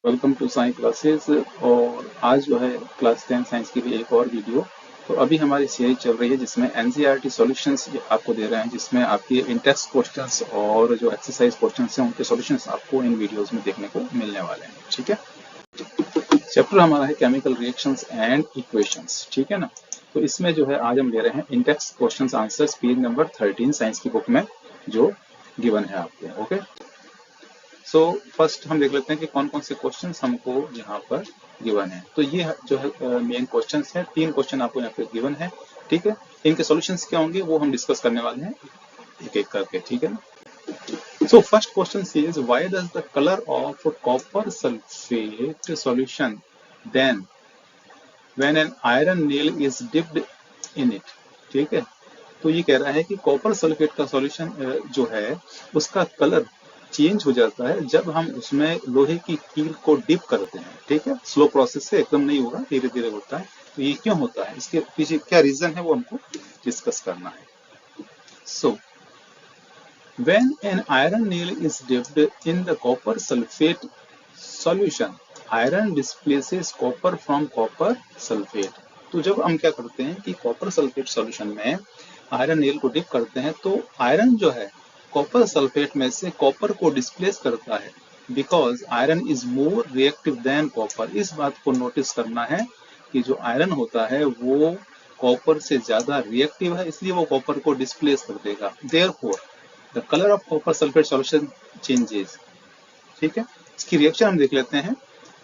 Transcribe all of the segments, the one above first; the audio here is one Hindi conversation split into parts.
Welcome to Sai classes. और आज जो है क्लास 10 साइंस की भी एक और वीडियो। तो अभी हमारी सीरीज चल रही है जिसमें एनसीईआरटी सॉल्यूशंस आपको दे रहे हैं, जिसमें आपके इंटेक्स क्वेश्चंस और जो एक्सरसाइज क्वेश्चंस हैं उनके सॉल्यूशंस आपको इन वीडियोस में देखने को मिलने वाले हैं। ठीक है, चैप्टर हमारा है केमिकल रिएक्शंस एंड इक्वेशंस। ठीक है ना। तो इसमें जो है आज हम ले रहे हैं Intex questions answers, page number 13 science की बुक में जो गिवन है आपके। ओके, सो फर्स्ट हम देख लेते हैं कि कौन कौन से क्वेश्चंस हमको यहाँ पर गिवन है। तो ये जो है मेन क्वेश्चंस है, 3 क्वेश्चन आपको यहाँ पे गिवन है। ठीक है, इनके सॉल्यूशंस क्या होंगे वो हम डिस्कस करने वाले हैं एक एक करके। ठीक है ना। So first question is why does the colour of copper sulphate solution then when an iron nail is dipped in it. ठीक है, तो ये कह रहा है कि कॉपर सल्फेट का सॉल्यूशन जो है उसका कलर चेंज हो जाता है जब हम उसमें लोहे की कील को डिप करते हैं। ठीक है, स्लो प्रोसेस से, एकदम नहीं होगा, धीरे धीरे होता है। तो ये क्यों होता है, इसके पीछे क्या रीजन है वो हमको डिस्कस करना है। So when an iron nail is dipped in the copper sulphate solution, iron displaces copper from copper sulphate. तो जब हम क्या करते हैं कि कॉपर सल्फेट सॉल्यूशन में आयरन नेल को डिप करते हैं तो आयरन जो है कॉपर सल्फेट में से कॉपर को डिस्प्लेस करता है, because iron is more reactive than copper. इस बात को नोटिस करना है कि जो आयरन होता है वो कॉपर से ज्यादा रिएक्टिव है, इसलिए वो कॉपर को डिस्प्लेस कर देगा। Therefore the colour of copper sulphate solution changes. ठीक है, इसकी रिएक्शन हम देख लेते हैं।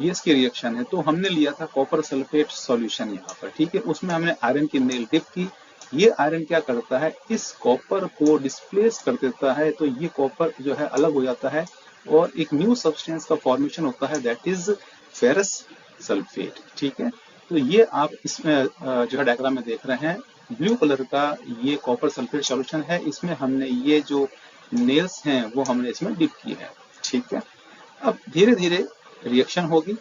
ये इसकी रिएक्शन है। तो हमने लिया था कॉपर सल्फेट सॉल्यूशन यहाँ पर। ठीक है, उसमें हमने आयरन की नेल डिप की। ये आयरन क्या करता है, इस कॉपर को डिस्प्लेस कर देता है, तो ये कॉपर जो है अलग हो जाता है और एक न्यू सब्सटेंस का फॉर्मेशन होता है, दैट इज फेरस सल्फेट। ठीक है, तो ये आप इसमें जो है डायग्राम में देख रहे हैं, ब्लू कलर का ये कॉपर सल्फेट सॉल्यूशन है। इसमें हमने ये जो नेल्स हैं वो हमने इसमें डिप की है। ठीक है, अब धीरे धीरे रिएक्शन होगी।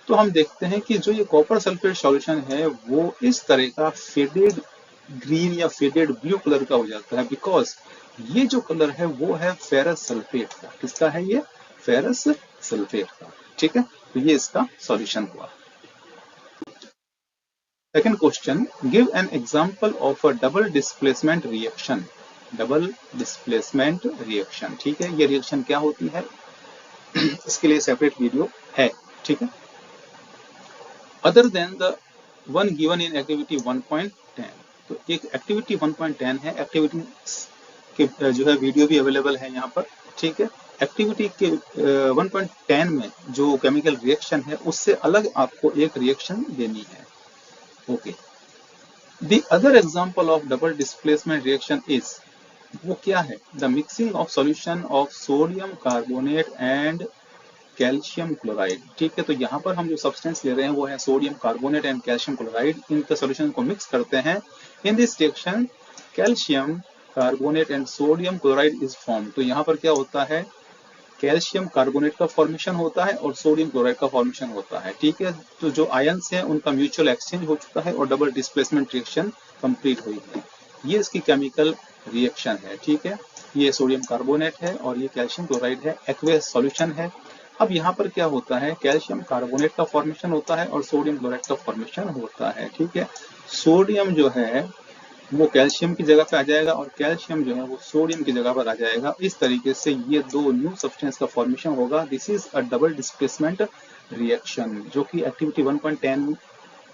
तो हम देखते हैं कि जो ये कॉपर सल्फेट सॉल्यूशन है वो इस तरह का फेडेड ग्रीन या फेडेड ब्लू कलर का हो जाता है, बिकॉज ये जो कलर है वो है फेरस सल्फेट का। किसका है ये? फेरस सल्फेट का। ठीक है, तो ये इसका सॉल्यूशन हुआ। Second question, give an example of a double displacement reaction. Double displacement reaction, ठीक है, ये रिएक्शन क्या होती है इसके लिए सेपरेट वीडियो है। ठीक है, other than the one given in activity 1.10। तो एक एक्टिविटी 1.10 है, एक्टिविटी के जो है वीडियो भी अवेलेबल है यहाँ पर। ठीक है, एक्टिविटी के 1.10 में जो केमिकल रिएक्शन है उससे अलग आपको एक रिएक्शन देनी है। Okay, the other example of double displacement reaction is, वो क्या है? The mixing of solution of sodium carbonate and calcium chloride. ठीक है, तो यहाँ पर हम जो सब्सटेंस ले रहे हैं वो है sodium carbonate and calcium chloride. इनके सॉल्यूशन को मिक्स करते हैं। In this reaction calcium carbonate and sodium chloride is form. तो यहाँ पर क्या होता है, कैल्शियम कार्बोनेट का फॉर्मेशन होता है और सोडियम क्लोराइड का फॉर्मेशन होता है। ठीक है, तो जो आयंस हैं उनका म्यूचुअल एक्सचेंज हो चुका है और डबल डिस्प्लेसमेंट रिएक्शन कंप्लीट हुई है। ये इसकी केमिकल रिएक्शन है। ठीक है, ये सोडियम कार्बोनेट है और ये कैल्शियम क्लोराइड है, एक्वेस सॉल्यूशन है। अब यहाँ पर क्या होता है, कैल्शियम कार्बोनेट का फॉर्मेशन होता है और सोडियम क्लोराइड का फॉर्मेशन होता है। ठीक है, सोडियम जो है वो कैल्शियम की जगह पे आ जाएगा और कैल्शियम जो है वो सोडियम की जगह पर आ जाएगा। इस तरीके से ये दो न्यू सब्सटेंस का फॉर्मेशन होगा। This is a double displacement reaction, जो कि एक्टिविटी 1.10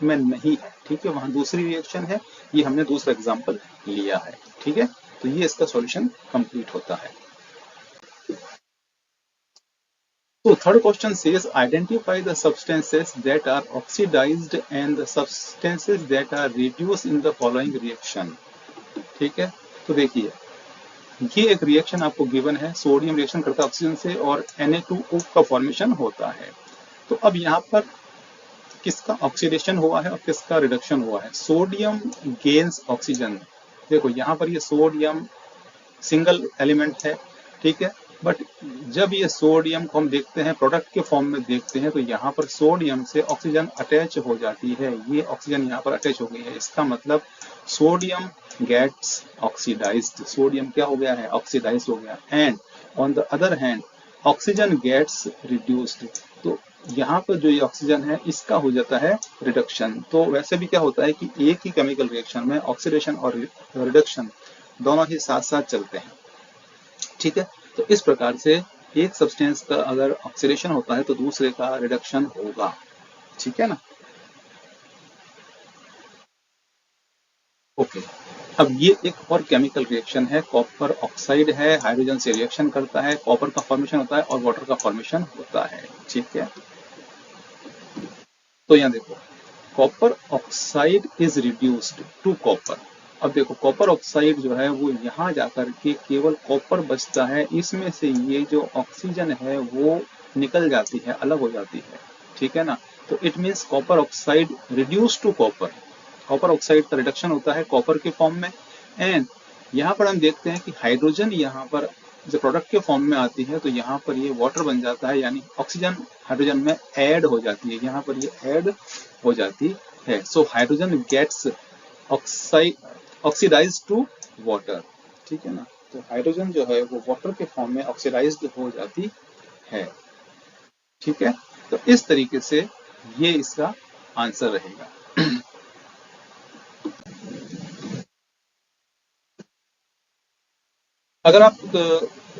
में नहीं है। ठीक है, वहां दूसरी रिएक्शन है, ये हमने दूसरा एग्जांपल लिया है। ठीक है, तो ये इसका सॉल्यूशन कंप्लीट होता है। So third question says identify the substances that are oxidized and the substances that are reduced in the following reaction। ठीक है, तो देखिए ये एक रिएक्शन आपको गिवन है, सोडियम रिएक्शन करता है ऑक्सीजन से और Na2O का फॉर्मेशन होता है। तो अब यहाँ पर किसका ऑक्सीडेशन हुआ है और किसका रिडक्शन हुआ है? Sodium gains oxygen. देखो यहाँ पर ये सोडियम सिंगल एलिमेंट है। ठीक है, बट जब ये सोडियम को हम देखते हैं प्रोडक्ट के फॉर्म में देखते हैं तो यहाँ पर सोडियम से ऑक्सीजन अटैच हो जाती है। ये ऑक्सीजन यहाँ पर अटैच हो गई है, इसका मतलब सोडियम गेट्स ऑक्सीडाइज्ड। सोडियम क्या हो गया है? ऑक्सीडाइज्ड हो गया। And on the other hand oxygen gets reduced. तो यहाँ पर जो ये ऑक्सीजन है इसका हो जाता है रिडक्शन। तो वैसे भी क्या होता है कि एक ही केमिकल रिएक्शन में ऑक्सीडेशन और रिडक्शन दोनों ही साथ साथ चलते हैं, ठीक है। तो इस प्रकार से एक सब्सटेंस का अगर ऑक्सीडेशन होता है तो दूसरे का रिडक्शन होगा, ठीक है ना। ओके, अब ये एक और केमिकल रिएक्शन है, कॉपर ऑक्साइड है, हाइड्रोजन से रिएक्शन करता है, कॉपर का फॉर्मेशन होता है और वाटर का फॉर्मेशन होता है, ठीक है। तो यहाँ देखो, copper oxide is reduced to copper. अब देखो कॉपर ऑक्साइड जो है वो यहाँ जाकर के केवल कॉपर बचता है, इसमें से ये जो ऑक्सीजन है वो निकल जाती है, अलग हो जाती है, ठीक है ना। तो it means copper oxide reduce to copper, copper oxide का रिडक्शन होता है कॉपर के फॉर्म में। एंड यहाँ पर हम देखते हैं कि हाइड्रोजन यहाँ पर जब प्रोडक्ट के फॉर्म में आती है तो यहाँ पर ये वाटर बन जाता है, यानी ऑक्सीजन हाइड्रोजन में ऐड हो जाती है, यहाँ पर ये ऐड हो जाती है। So hydrogen gets oxidise to water, ठीक है ना। तो हाइड्रोजन जो है वो वाटर के फॉर्म में ऑक्सीडाइज्ड हो जाती है, ठीक है। तो इस तरीके से ये इसका आंसर रहेगा। अगर आप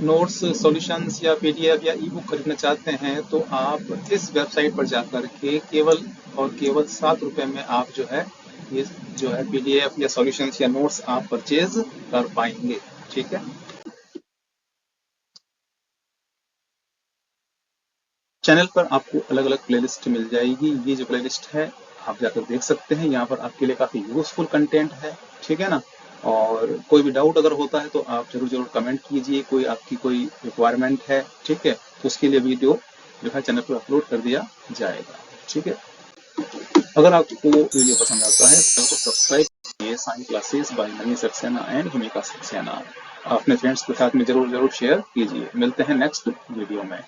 नोट्स, सॉल्यूशंस या पीडीएफ या ई बुक खरीदना चाहते हैं तो आप इस वेबसाइट पर जाकर के केवल और केवल 7 रुपए में आप जो है ये जो है पीडीएफ या सॉल्यूशंस या नोट्स आप परचेज कर पाएंगे, ठीक है। चैनल पर आपको अलग अलग प्लेलिस्ट मिल जाएगी, ये जो प्लेलिस्ट है आप जाकर देख सकते हैं, यहाँ पर आपके लिए काफ़ी यूजफुल कंटेंट है, ठीक है ना। और कोई भी डाउट अगर होता है तो आप जरूर जरूर कमेंट कीजिए, कोई आपकी कोई रिक्वायरमेंट है, ठीक है, तो उसके लिए वीडियो जो है चैनल पर अपलोड कर दिया जाएगा, ठीक है। अगर आपको वीडियो पसंद आता है तो को सब्सक्राइब कीजिए sign classes by Manish Saxena and Bhumika Saxena, अपने फ्रेंड्स के साथ में जरूर जरूर शेयर कीजिए। मिलते हैं नेक्स्ट वीडियो में।